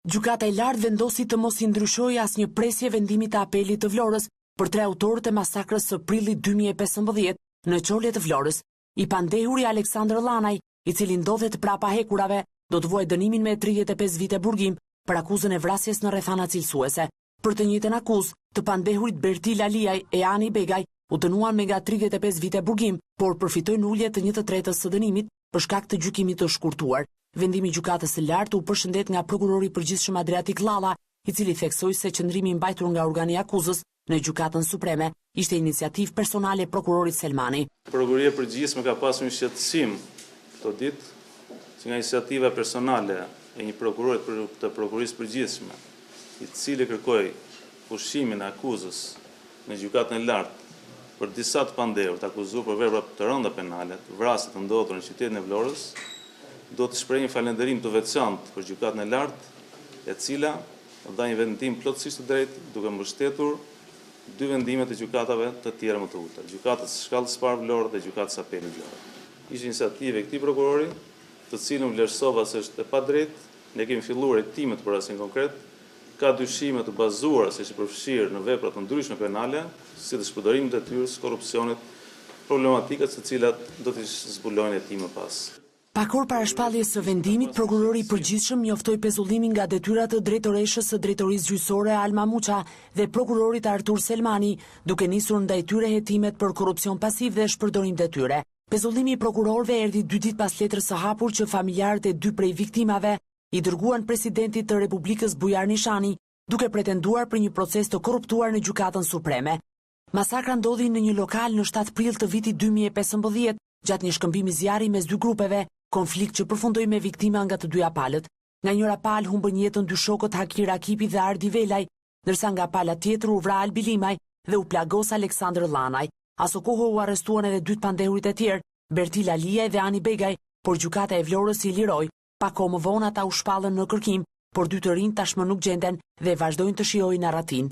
Gjykata e lartë vendosi të mos i ndryshojë asnjë presje vendimit të apelit të Vlorës për 3 autorët e masakrës së prillit 2015 në Çolje të Vlorës. I pandehuri Aleksandër Llanaj, i cili ndodhet prapa hekurave, do të vuajë dënimin me 35 vite burgim për akuzën e vrasjes në rrethana cilësuese. Për të njëjtën akuzë, të pandehurit Bertil Aliaj e Ani Begaj u dënuan me nga 35 vite burgim, por përfitojnë ulje të 1/3 së dënimit për shkak të gjykimit të shkurtuar. Vendimi i gjykatës së lartë u përshëndet nga prokurori i përgjithshëm Adriatik Llalla, i cili theksoi se qëndrimi i mbajtur nga organi i akuzës në Gjykatën Supreme ishte iniciativë personale e prokurorit Selmani. Prokuroria e përgjithshme ka pasur një shqetësim këto ditë që nga iniciativa personale e një prokurori të prokurorisë përgjithshme, i cili kërkoi pushimin e akuzës në Gjykatën e lartë për disa të pandehur të akuzuar për vepra të rënda penale, vrasje të ndodhura në qytetin e Vlorës, do të shpreh një falënderim të veçantë për Gjykatën e lartë, e cila dha një vendim plotësisht të drejtë, duke mbështetur 2 vendime të gjykatave të tjera më të ulta, Gjykatës shkallës së parë Vlorë dhe Gjykatës Apelit Vlorë. Ishte iniciativë e këtij prokurori, të cilën vlerësova se është e padrejtë. Ne kemi filluar hetimet për rastin konkret. Ka dyshime të bazuara se është përfshirë në vepra të ndryshme penale, si të shpërdorimit të detyrës, korrupsionit, problematikat të cilat do të zbulojnë hetime pas. Pak orë para shpalljes së vendimit, prokurori i përgjithshëm njoftoi pezullimin nga detyrat të drejtoreshës së drejtorisë gjyqësore Alma Muça dhe prokurorit Artur Selmani, duke nisur ndaj tyre hetimet për korrupsion pasiv dhe shpërdorim detyre. Pezullimi i prokurorëve erdhi 2 ditë pas letrës së hapur që familjarët e 2 prej viktimave i dërguan presidentit të Republikës Bujar Nishani, duke pretenduar për një proces të korruptuar në Gjykatën Supreme. Masakra ndodhi në një lokal në 7 prill të vitit 2015, gjatë një shkëmbimi zjarri mes 2 grupeve, konflikt që përfundoi me viktima nga të 2 palët. Nga njëra palë humbën jetën 2 shokët Hakir Akipi dhe Ardi Velaj, ndërsa nga pala tjetër u vra Albi Limaj dhe u plagos Aleksandër Llanaj. Aso kohë u arrestuan edhe 2 pandehurit e tjerë, Bertil Aliaj dhe Ani Begaj, por Gjykata e Vlorës i liroi. Pak kohë më vonë ata u shpallën në kërkim, por 2 të rinj tashmë nuk gjenden dhe vazhdojnë të shijojnë arratin.